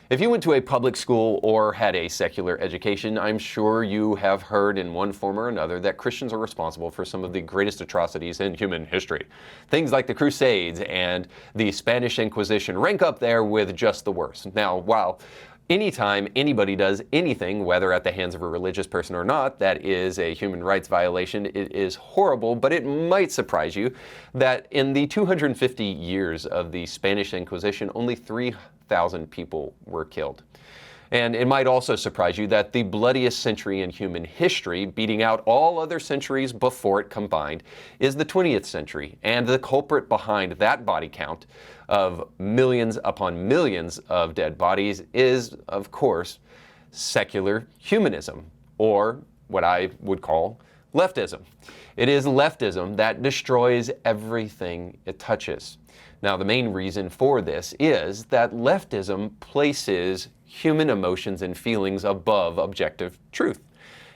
If you went to a public school or had a secular education, I'm sure you have heard in one form or another that Christians are responsible for some of the greatest atrocities in human history. Things like the Crusades and the Spanish Inquisition rank up there with just the worst. Now, while anytime anybody does anything, whether at the hands of a religious person or not, that is a human rights violation, it is horrible, but it might surprise you that in the 250 years of the Spanish Inquisition, only 3,000 people were killed. And it might also surprise you that the bloodiest century in human history, beating out all other centuries before it combined, is the 20th century. And the culprit behind that body count of millions upon millions of dead bodies is, of course, secular humanism, or what I would call leftism. It is leftism that destroys everything it touches. Now, the main reason for this is that leftism places human emotions and feelings above objective truth.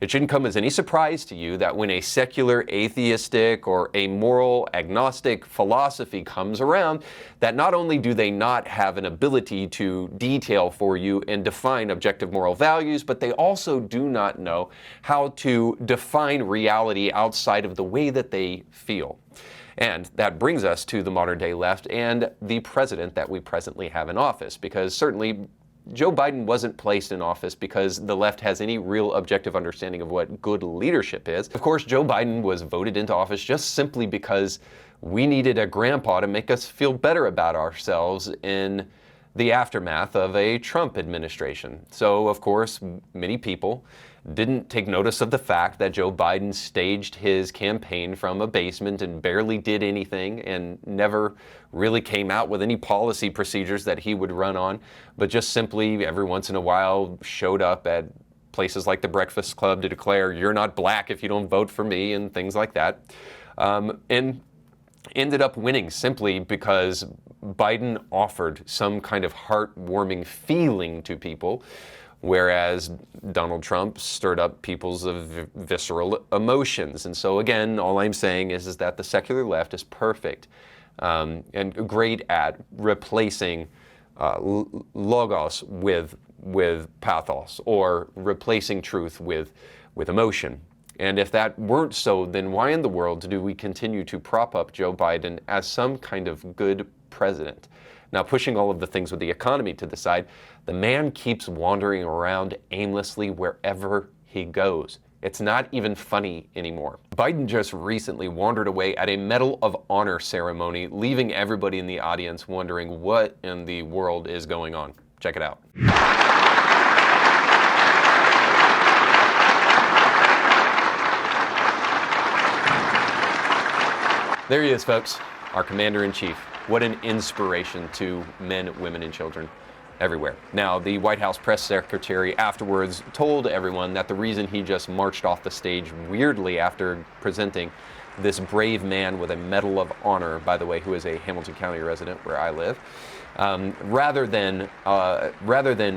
It shouldn't come as any surprise to you that when a secular, atheistic, or amoral, agnostic philosophy comes around, that not only do they not have an ability to detail for you and define objective moral values, but they also do not know how to define reality outside of the way that they feel. And that brings us to the modern day left and the president that we presently have in office, because certainly Joe Biden wasn't placed in office because the left has any real objective understanding of what good leadership is. Of course, Joe Biden was voted into office just simply because we needed a grandpa to make us feel better about ourselves in the aftermath of a Trump administration. So, of course, many people didn't take notice of the fact that Joe Biden staged his campaign from a basement and barely did anything and never really came out with any policy procedures that he would run on, but just simply every once in a while showed up at places like the Breakfast Club to declare, "You're not black if you don't vote for me," and things like that. And ended up winning simply because Biden offered some kind of heartwarming feeling to people, whereas Donald Trump stirred up people's visceral emotions. And so again, all I'm saying is that the secular left is perfect and great at replacing logos with pathos, or replacing truth with emotion. And if that weren't so, then why in the world do we continue to prop up Joe Biden as some kind of good president? Now, pushing all of the things with the economy to the side, the man keeps wandering around aimlessly wherever he goes. It's not even funny anymore. Biden just recently wandered away at a Medal of Honor ceremony, leaving everybody in the audience wondering what in the world is going on. Check it out. There he is, folks, our Commander-in-Chief. What an inspiration to men, women, and children everywhere. Now, the White House press secretary afterwards told everyone that the reason he just marched off the stage weirdly after presenting this brave man with a Medal of Honor, by the way, who is a Hamilton County resident where I live, rather than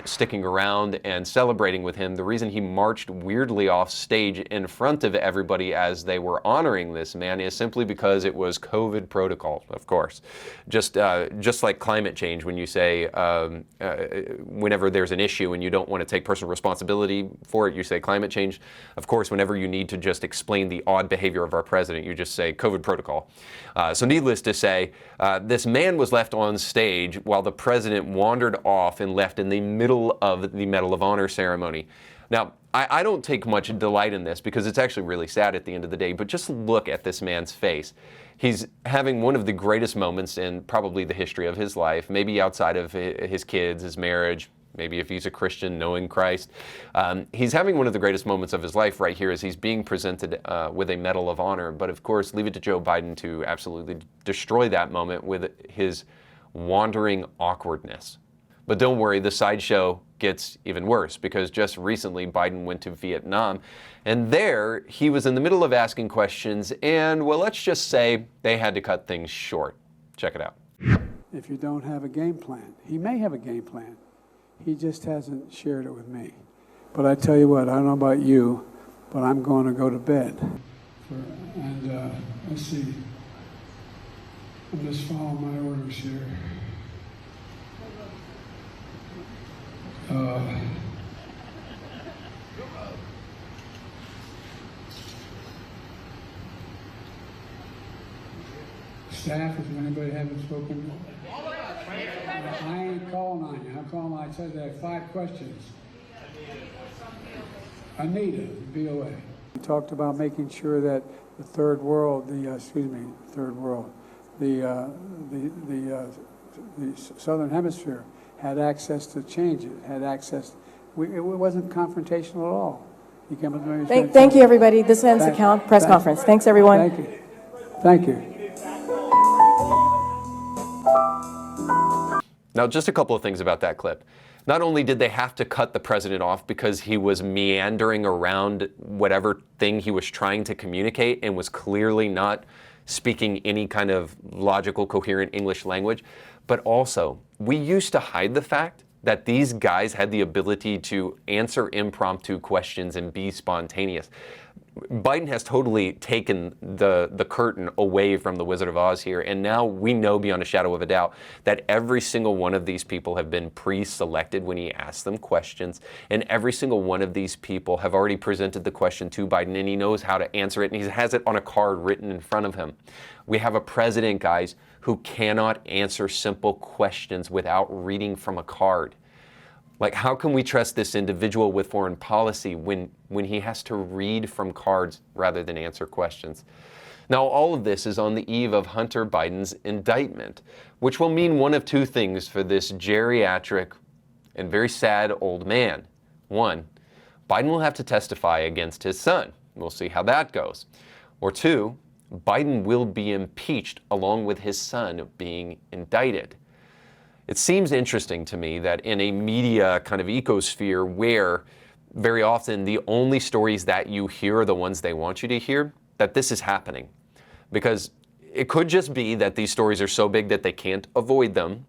sticking around and celebrating with him, the reason he marched weirdly off stage in front of everybody as they were honoring this man is simply because it was COVID protocol, of course. Just like climate change, when you say, whenever there's an issue and you don't want to take personal responsibility for it, you say climate change. Of course, whenever you need to just explain the odd behavior of our president, you just say COVID protocol. So needless to say, this man was left on stage while the president wandered off and left in the middle of the Medal of Honor ceremony. Now, I don't take much delight in this because it's actually really sad at the end of the day, but just look at this man's face. He's having one of the greatest moments in probably the history of his life, maybe outside of his kids, his marriage, maybe if he's a Christian, knowing Christ. He's having one of the greatest moments of his life right here as he's being presented with a Medal of Honor. But of course, leave it to Joe Biden to absolutely destroy that moment with his wandering awkwardness. But don't worry, the sideshow gets even worse, because just recently Biden went to Vietnam, and there he was in the middle of asking questions, and well, let's just say they had to cut things short. Check it out. If you don't have a game plan, he may have a game plan. He just hasn't shared it with me. But I tell you what, I don't know about you, but I'm going to go to bed. Let's see. I'll just follow my orders here. Staff, if anybody haven't spoken, I ain't calling on you. I'm calling. I said I have 5 questions. Anita, BOA. We talked about making sure that the third world, the southern hemisphere had access to changes, had access. It wasn't confrontational at all. He came up to Thank you, everybody. This ends the press conference. Thanks, everyone. Thank you. Thank you. Now, just a couple of things about that clip. Not only did they have to cut the president off because he was meandering around whatever thing he was trying to communicate and was clearly not speaking any kind of logical, coherent English language, but also we used to hide the fact that these guys had the ability to answer impromptu questions and be spontaneous. Biden has totally taken the curtain away from the Wizard of Oz here, and now we know beyond a shadow of a doubt that every single one of these people have been pre-selected when he asks them questions, and every single one of these people have already presented the question to Biden, and he knows how to answer it, and he has it on a card written in front of him. We have a president, guys, who cannot answer simple questions without reading from a card. Like, how can we trust this individual with foreign policy when he has to read from cards rather than answer questions? Now, all of this is on the eve of Hunter Biden's indictment, which will mean one of 2 things for this geriatric and very sad old man. 1, Biden will have to testify against his son. We'll see how that goes. Or 2, Biden will be impeached along with his son being indicted. It seems interesting to me that in a media kind of ecosphere where very often the only stories that you hear are the ones they want you to hear, that this is happening. Because it could just be that these stories are so big that they can't avoid them,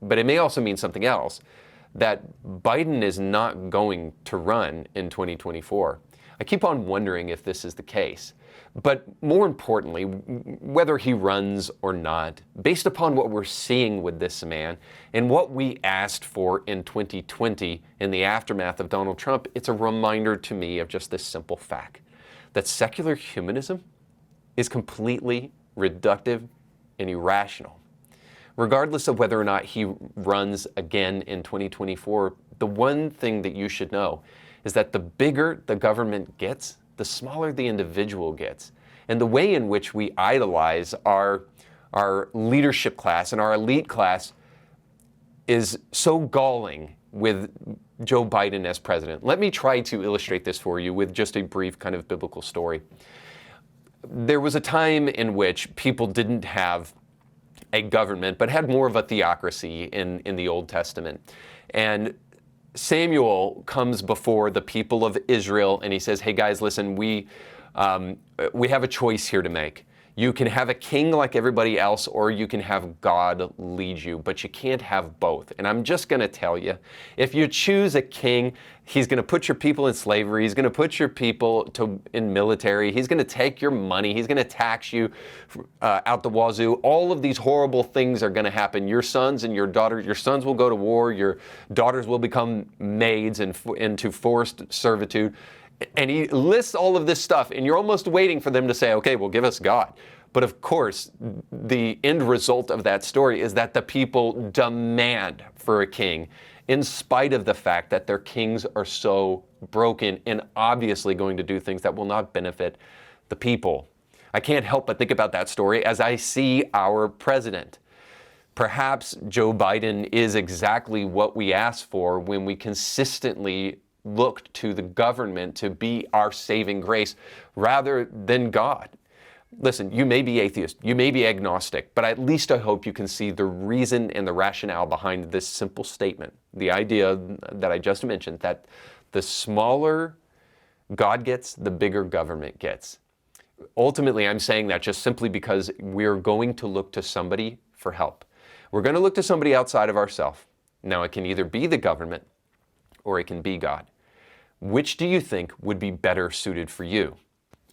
but it may also mean something else, that Biden is not going to run in 2024. I keep on wondering if this is the case. But more importantly, whether he runs or not, based upon what we're seeing with this man and what we asked for in 2020 in the aftermath of Donald Trump, it's a reminder to me of just this simple fact, that secular humanism is completely reductive and irrational. Regardless of whether or not he runs again in 2024, the one thing that you should know is that the bigger the government gets, the smaller the individual gets. And the way in which we idolize our leadership class and our elite class is so galling with Joe Biden as president. Let me try to illustrate this for you with just a brief kind of biblical story. There was a time in which people didn't have a government, but had more of a theocracy in the Old Testament. And Samuel comes before the people of Israel and he says, hey guys, listen, we have a choice here to make. You can have a king like everybody else, or you can have God lead you, but you can't have both. And I'm just going to tell you, if you choose a king, he's going to put your people in slavery. He's going to put your people in military. He's going to take your money. He's going to tax you out the wazoo. All of these horrible things are going to happen. Your sons and your daughters, your sons will go to war. Your daughters will become maids into forced servitude. And he lists all of this stuff, and you're almost waiting for them to say, okay, well, give us God. But of course, the end result of that story is that the people demand for a king, in spite of the fact that their kings are so broken and obviously going to do things that will not benefit the people. I can't help but think about that story as I see our president. Perhaps Joe Biden is exactly what we asked for when we consistently looked to the government to be our saving grace rather than God. Listen, you may be atheist, you may be agnostic, but at least I hope you can see the reason and the rationale behind this simple statement. The idea that I just mentioned, that the smaller God gets, the bigger government gets. Ultimately, I'm saying that just simply because we're going to look to somebody for help. We're going to look to somebody outside of ourselves. Now, it can either be the government or it can be God. Which do you think would be better suited for you?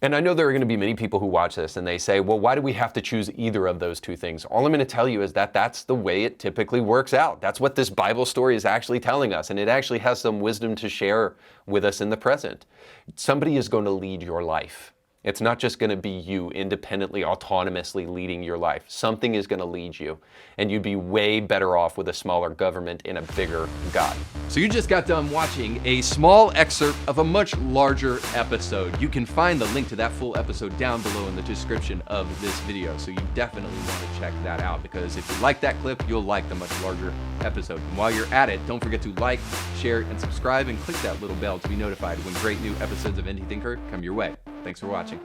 And I know there are going to be many people who watch this and they say, well, why do we have to choose either of those two things? All I'm going to tell you is that that's the way it typically works out. That's what this Bible story is actually telling us, and it actually has some wisdom to share with us in the present. Somebody is going to lead your life. It's not just going to be you independently, autonomously leading your life. Something is going to lead you, and you'd be way better off with a smaller government and a bigger God. So you just got done watching a small excerpt of a much larger episode. You can find the link to that full episode down below in the description of this video. So you definitely want to check that out, because if you like that clip, you'll like the much larger episode. And while you're at it, don't forget to like, share, and subscribe, and click that little bell to be notified when great new episodes of Indie Thinker come your way. Thanks for watching.